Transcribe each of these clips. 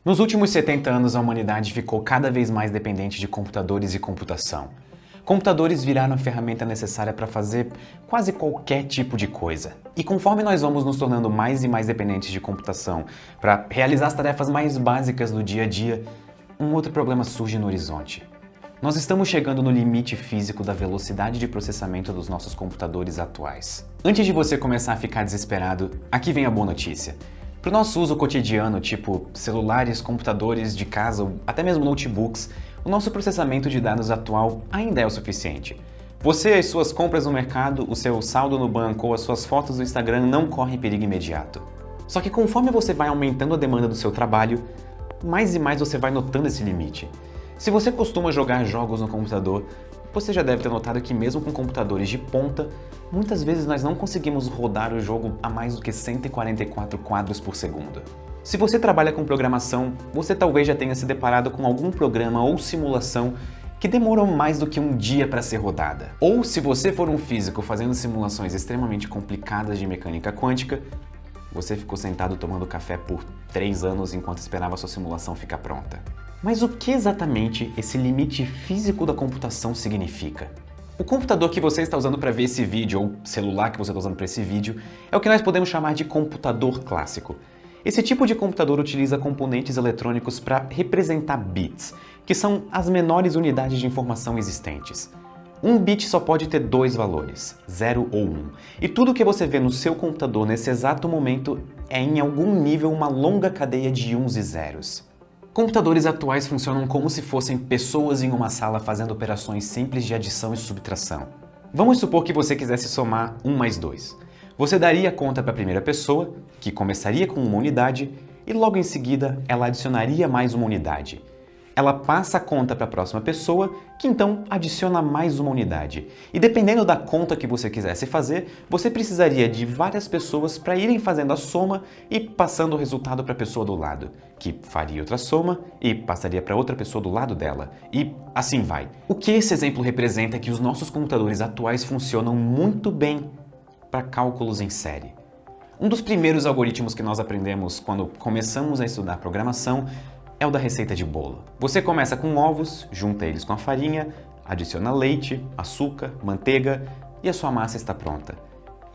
Nos últimos 70 anos, a humanidade ficou cada vez mais dependente de computadores e computação. Computadores viraram a ferramenta necessária para fazer quase qualquer tipo de coisa. E conforme nós vamos nos tornando mais e mais dependentes de computação para realizar as tarefas mais básicas do dia a dia, um outro problema surge no horizonte. Nós estamos chegando no limite físico da velocidade de processamento dos nossos computadores atuais. Antes de você começar a ficar desesperado, aqui vem a boa notícia. Para o nosso uso cotidiano, tipo celulares, computadores de casa ou até mesmo notebooks, o nosso processamento de dados atual ainda é o suficiente. Você, as suas compras no mercado, o seu saldo no banco ou as suas fotos no Instagram não correm perigo imediato. Só que conforme você vai aumentando a demanda do seu trabalho, mais e mais você vai notando esse limite. Se você costuma jogar jogos no computador, você já deve ter notado que mesmo com computadores de ponta, muitas vezes nós não conseguimos rodar o jogo a mais do que 144 quadros por segundo. Se você trabalha com programação, você talvez já tenha se deparado com algum programa ou simulação que demorou mais do que um dia para ser rodada. Ou se você for um físico fazendo simulações extremamente complicadas de mecânica quântica, você ficou sentado tomando café por 3 anos enquanto esperava sua simulação ficar pronta. Mas o que exatamente esse limite físico da computação significa? O computador que você está usando para ver esse vídeo, ou celular que você está usando para esse vídeo, é o que nós podemos chamar de computador clássico. Esse tipo de computador utiliza componentes eletrônicos para representar bits, que são as menores unidades de informação existentes. Um bit só pode ter 2 valores, 0 ou 1, e tudo que você vê no seu computador nesse exato momento é em algum nível uma longa cadeia de uns e zeros. Computadores atuais funcionam como se fossem pessoas em uma sala fazendo operações simples de adição e subtração. Vamos supor que você quisesse somar 1 mais 2. Você daria a conta para a primeira pessoa, que começaria com uma unidade, e logo em seguida ela adicionaria mais uma unidade. Ela passa a conta para a próxima pessoa, que então adiciona mais uma unidade. E dependendo da conta que você quisesse fazer, você precisaria de várias pessoas para irem fazendo a soma e passando o resultado para a pessoa do lado, que faria outra soma e passaria para outra pessoa do lado dela. E assim vai. O que esse exemplo representa é que os nossos computadores atuais funcionam muito bem para cálculos em série. Um dos primeiros algoritmos que nós aprendemos quando começamos a estudar programação é o da receita de bolo. Você começa com ovos, junta eles com a farinha, adiciona leite, açúcar, manteiga e a sua massa está pronta.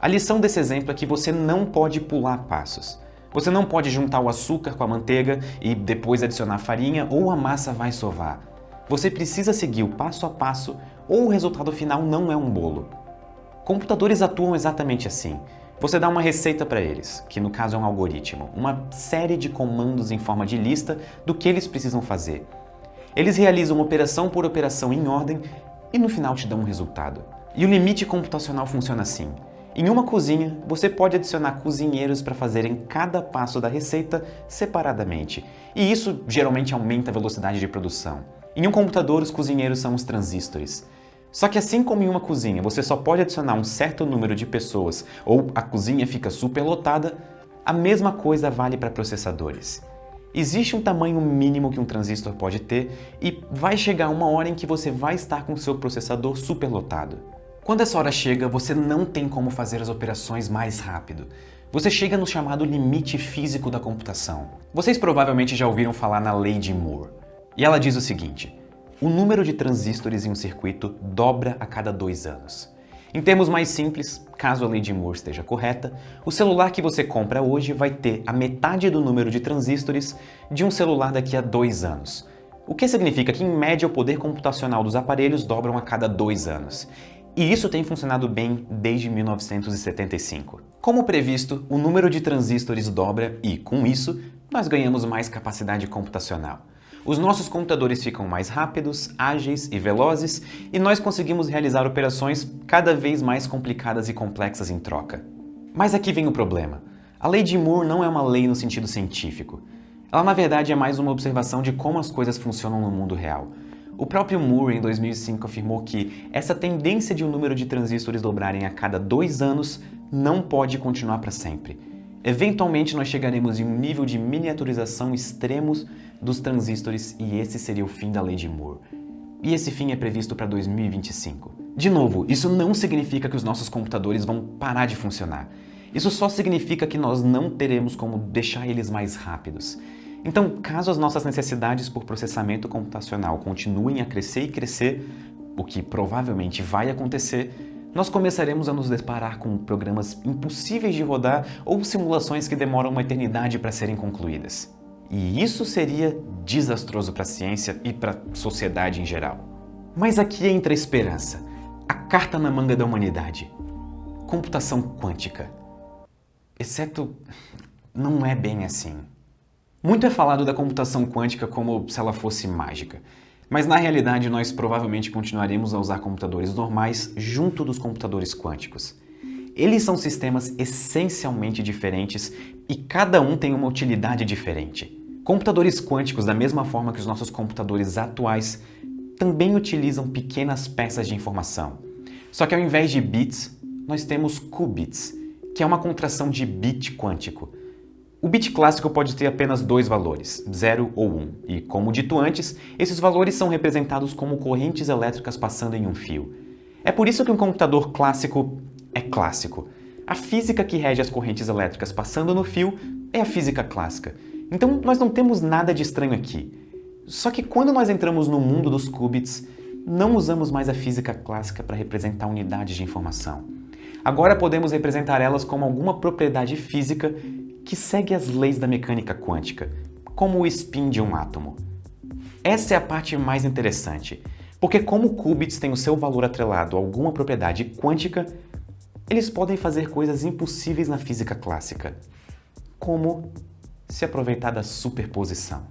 A lição desse exemplo é que você não pode pular passos. Você não pode juntar o açúcar com a manteiga e depois adicionar a farinha ou a massa vai sovar. Você precisa seguir o passo a passo ou o resultado final não é um bolo. Computadores atuam exatamente assim. Você dá uma receita para eles, que no caso é um algoritmo, uma série de comandos em forma de lista do que eles precisam fazer. Eles realizam operação por operação em ordem e no final te dão um resultado. E o limite computacional funciona assim. Em uma cozinha, você pode adicionar cozinheiros para fazerem cada passo da receita separadamente, e isso geralmente aumenta a velocidade de produção. Em um computador, os cozinheiros são os transistores. Só que assim como em uma cozinha você só pode adicionar um certo número de pessoas ou a cozinha fica superlotada, a mesma coisa vale para processadores. Existe um tamanho mínimo que um transistor pode ter e vai chegar uma hora em que você vai estar com seu processador superlotado. Quando essa hora chega, você não tem como fazer as operações mais rápido. Você chega no chamado limite físico da computação. Vocês provavelmente já ouviram falar na lei de Moore. E ela diz o seguinte: o número de transistores em um circuito dobra a cada 2 anos. Em termos mais simples, caso a lei de Moore esteja correta, o celular que você compra hoje vai ter a metade do número de transistores de um celular daqui a 2 anos. O que significa que, em média, o poder computacional dos aparelhos dobram a cada 2 anos. E isso tem funcionado bem desde 1975. Como previsto, o número de transistores dobra e, com isso, nós ganhamos mais capacidade computacional. Os nossos computadores ficam mais rápidos, ágeis e velozes, e nós conseguimos realizar operações cada vez mais complicadas e complexas em troca. Mas aqui vem o problema. A lei de Moore não é uma lei no sentido científico. Ela, na verdade, é mais uma observação de como as coisas funcionam no mundo real. O próprio Moore, em 2005, afirmou que essa tendência de um número de transistores dobrarem a cada 2 anos não pode continuar para sempre. Eventualmente, nós chegaremos em um nível de miniaturização extremos dos transistores e esse seria o fim da lei de Moore. E esse fim é previsto para 2025. De novo, isso não significa que os nossos computadores vão parar de funcionar. Isso só significa que nós não teremos como deixar eles mais rápidos. Então, caso as nossas necessidades por processamento computacional continuem a crescer e crescer, o que provavelmente vai acontecer, nós começaremos a nos deparar com programas impossíveis de rodar ou simulações que demoram uma eternidade para serem concluídas. E isso seria desastroso para a ciência e para a sociedade em geral. Mas aqui entra a esperança, a carta na manga da humanidade. Computação quântica. Exceto, não é bem assim. Muito é falado da computação quântica como se ela fosse mágica, mas na realidade nós provavelmente continuaremos a usar computadores normais junto dos computadores quânticos. Eles são sistemas essencialmente diferentes e cada um tem uma utilidade diferente. Computadores quânticos, da mesma forma que os nossos computadores atuais, também utilizam pequenas peças de informação. Só que ao invés de bits, nós temos qubits, que é uma contração de bit quântico. O bit clássico pode ter apenas dois valores, 0 ou 1, e, como dito antes, esses valores são representados como correntes elétricas passando em um fio. É por isso que um computador clássico é clássico. A física que rege as correntes elétricas passando no fio é a física clássica. Então, nós não temos nada de estranho aqui. Só que quando nós entramos no mundo dos qubits, não usamos mais a física clássica para representar unidades de informação. Agora podemos representar elas como alguma propriedade física que segue as leis da mecânica quântica, como o spin de um átomo. Essa é a parte mais interessante, porque como qubits têm o seu valor atrelado a alguma propriedade quântica, eles podem fazer coisas impossíveis na física clássica, como se aproveitar da superposição.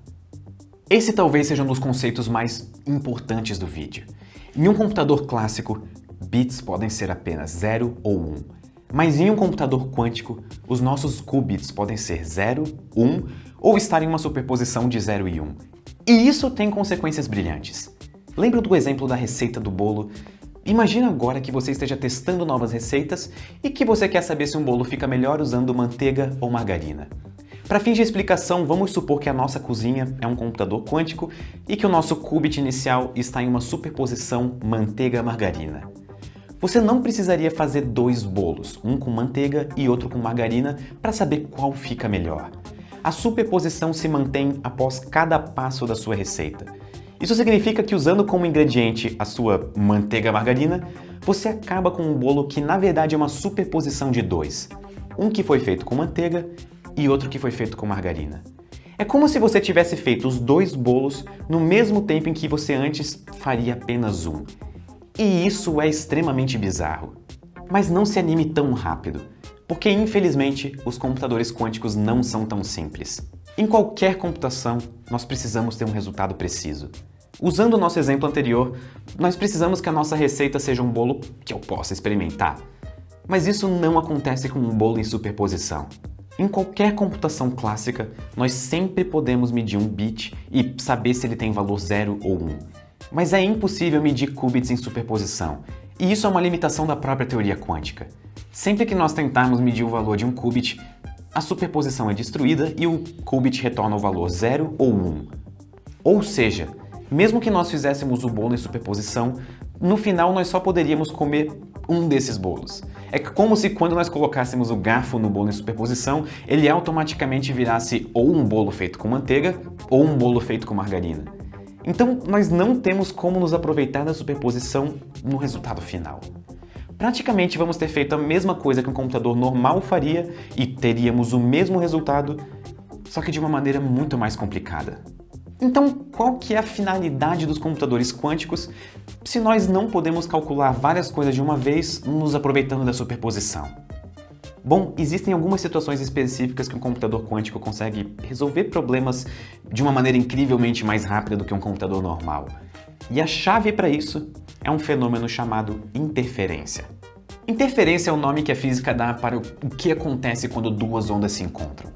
Esse talvez seja um dos conceitos mais importantes do vídeo. Em um computador clássico, bits podem ser apenas 0 ou 1. Mas em um computador quântico, os nossos qubits podem ser 0, 1 ou estar em uma superposição de 0 e 1. E isso tem consequências brilhantes. Lembra do exemplo da receita do bolo? Imagina agora que você esteja testando novas receitas e que você quer saber se um bolo fica melhor usando manteiga ou margarina. Para fins de explicação, vamos supor que a nossa cozinha é um computador quântico e que o nosso qubit inicial está em uma superposição manteiga-margarina. Você não precisaria fazer dois bolos, um com manteiga e outro com margarina, para saber qual fica melhor. A superposição se mantém após cada passo da sua receita. Isso significa que usando como ingrediente a sua manteiga-margarina, você acaba com um bolo que na verdade é uma superposição de dois. Um que foi feito com manteiga e outro que foi feito com margarina. É como se você tivesse feito os dois bolos no mesmo tempo em que você antes faria apenas um. E isso é extremamente bizarro. Mas não se anime tão rápido, porque infelizmente os computadores quânticos não são tão simples. Em qualquer computação, nós precisamos ter um resultado preciso. Usando o nosso exemplo anterior, nós precisamos que a nossa receita seja um bolo que eu possa experimentar. Mas isso não acontece com um bolo em superposição. Em qualquer computação clássica, nós sempre podemos medir um bit e saber se ele tem valor 0 ou 1. Mas é impossível medir qubits em superposição, e isso é uma limitação da própria teoria quântica. Sempre que nós tentarmos medir o valor de um qubit, a superposição é destruída e o qubit retorna o valor 0 ou 1. Ou seja, mesmo que nós fizéssemos o bolo em superposição, no final nós só poderíamos comer um desses bolos. É como se quando nós colocássemos o garfo no bolo em superposição, ele automaticamente virasse ou um bolo feito com manteiga ou um bolo feito com margarina. Então, nós não temos como nos aproveitar da superposição no resultado final. Praticamente vamos ter feito a mesma coisa que um computador normal faria e teríamos o mesmo resultado, só que de uma maneira muito mais complicada. Então, qual que é a finalidade dos computadores quânticos se nós não podemos calcular várias coisas de uma vez nos aproveitando da superposição? Bom, existem algumas situações específicas que um computador quântico consegue resolver problemas de uma maneira incrivelmente mais rápida do que um computador normal. E a chave para isso é um fenômeno chamado interferência. Interferência é o nome que a física dá para o que acontece quando duas ondas se encontram.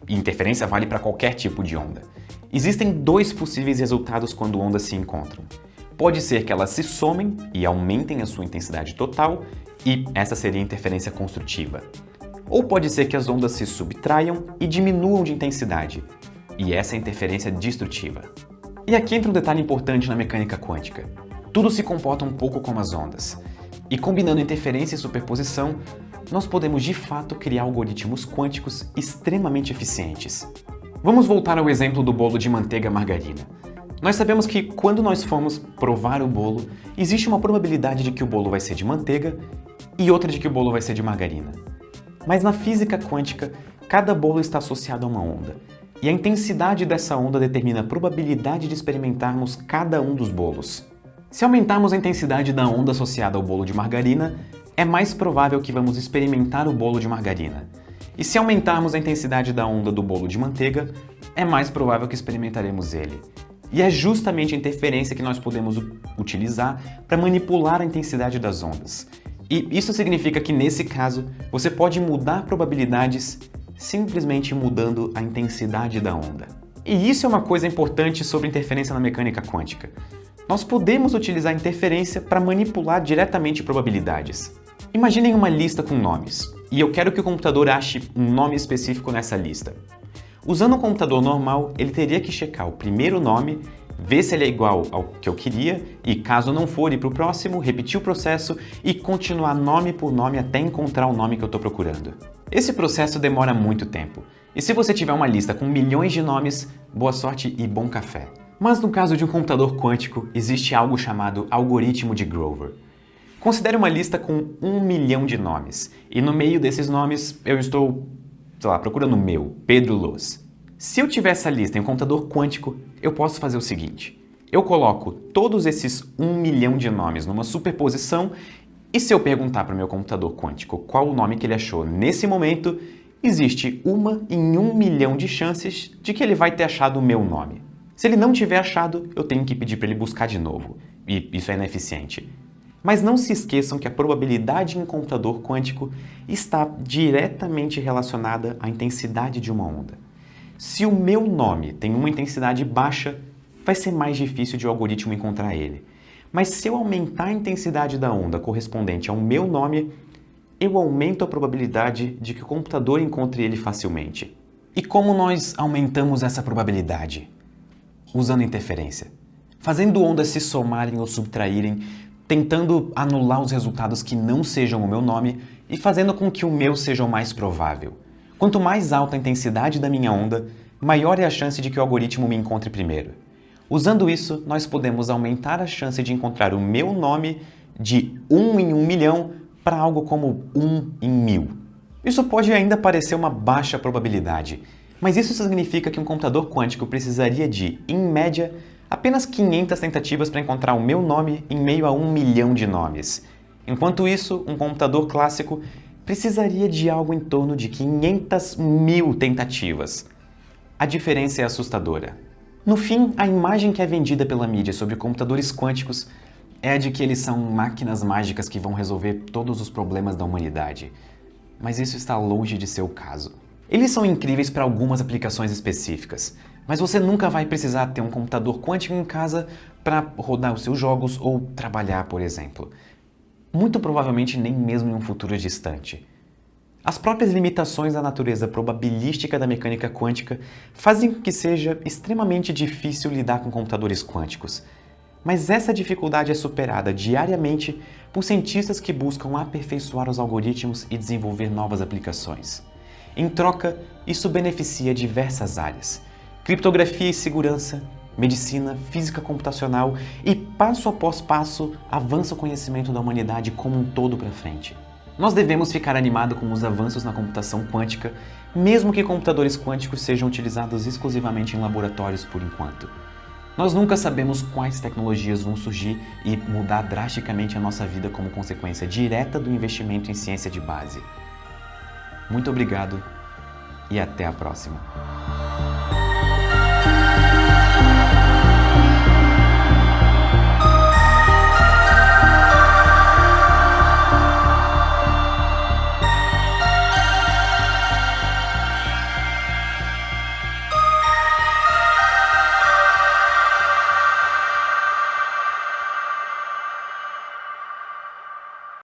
E interferência vale para qualquer tipo de onda. Existem dois possíveis resultados quando ondas se encontram. Pode ser que elas se somem e aumentem a sua intensidade total, e essa seria a interferência construtiva. Ou pode ser que as ondas se subtraiam e diminuam de intensidade, e essa é a interferência destrutiva. E aqui entra um detalhe importante na mecânica quântica. Tudo se comporta um pouco como as ondas, e combinando interferência e superposição, nós podemos de fato criar algoritmos quânticos extremamente eficientes. Vamos voltar ao exemplo do bolo de manteiga margarina. Nós sabemos que quando nós formos provar o bolo, existe uma probabilidade de que o bolo vai ser de manteiga e outra de que o bolo vai ser de margarina. Mas na física quântica, cada bolo está associado a uma onda, e a intensidade dessa onda determina a probabilidade de experimentarmos cada um dos bolos. Se aumentarmos a intensidade da onda associada ao bolo de margarina, é mais provável que vamos experimentar o bolo de margarina. E se aumentarmos a intensidade da onda do bolo de manteiga, é mais provável que experimentaremos ele. E é justamente a interferência que nós podemos utilizar para manipular a intensidade das ondas. E isso significa que, nesse caso, você pode mudar probabilidades simplesmente mudando a intensidade da onda. E isso é uma coisa importante sobre interferência na mecânica quântica. Nós podemos utilizar a interferência para manipular diretamente probabilidades. Imaginem uma lista com nomes, e eu quero que o computador ache um nome específico nessa lista. Usando um computador normal, ele teria que checar o primeiro nome, ver se ele é igual ao que eu queria, e caso não for, ir para o próximo, repetir o processo e continuar nome por nome até encontrar o nome que eu estou procurando. Esse processo demora muito tempo, e se você tiver uma lista com milhões de nomes, boa sorte e bom café. Mas no caso de um computador quântico, existe algo chamado algoritmo de Grover. Considere uma lista com 1 milhão de nomes, e no meio desses nomes eu estou, procurando o meu, Pedro Luz. Se eu tiver essa lista em um computador quântico, eu posso fazer o seguinte. Eu coloco todos esses 1 milhão de nomes numa superposição e se eu perguntar para o meu computador quântico qual o nome que ele achou nesse momento, existe 1 em 1 milhão de chances de que ele vai ter achado o meu nome. Se ele não tiver achado, eu tenho que pedir para ele buscar de novo, e isso é ineficiente. Mas não se esqueçam que a probabilidade em um computador quântico está diretamente relacionada à intensidade de uma onda. Se o meu nome tem uma intensidade baixa, vai ser mais difícil de o algoritmo encontrar ele. Mas se eu aumentar a intensidade da onda correspondente ao meu nome, eu aumento a probabilidade de que o computador encontre ele facilmente. E como nós aumentamos essa probabilidade? Usando interferência. Fazendo ondas se somarem ou subtraírem, tentando anular os resultados que não sejam o meu nome e fazendo com que o meu seja o mais provável. Quanto mais alta a intensidade da minha onda, maior é a chance de que o algoritmo me encontre primeiro. Usando isso, nós podemos aumentar a chance de encontrar o meu nome de 1 em 1 milhão para algo como 1 em 1000. Isso pode ainda parecer uma baixa probabilidade, mas isso significa que um computador quântico precisaria de, em média, apenas 500 tentativas para encontrar o meu nome em meio a 1 milhão de nomes. Enquanto isso, um computador clássico precisaria de algo em torno de 500.000 tentativas. A diferença é assustadora. No fim, a imagem que é vendida pela mídia sobre computadores quânticos é a de que eles são máquinas mágicas que vão resolver todos os problemas da humanidade. Mas isso está longe de ser o caso. Eles são incríveis para algumas aplicações específicas, mas você nunca vai precisar ter um computador quântico em casa para rodar os seus jogos ou trabalhar, por exemplo. Muito provavelmente nem mesmo em um futuro distante. As próprias limitações da natureza probabilística da mecânica quântica fazem com que seja extremamente difícil lidar com computadores quânticos. Mas essa dificuldade é superada diariamente por cientistas que buscam aperfeiçoar os algoritmos e desenvolver novas aplicações. Em troca, isso beneficia diversas áreas: criptografia e segurança, medicina, física computacional e, passo após passo, avança o conhecimento da humanidade como um todo para frente. Nós devemos ficar animados com os avanços na computação quântica, mesmo que computadores quânticos sejam utilizados exclusivamente em laboratórios por enquanto. Nós nunca sabemos quais tecnologias vão surgir e mudar drasticamente a nossa vida como consequência direta do investimento em ciência de base. Muito obrigado e até a próxima.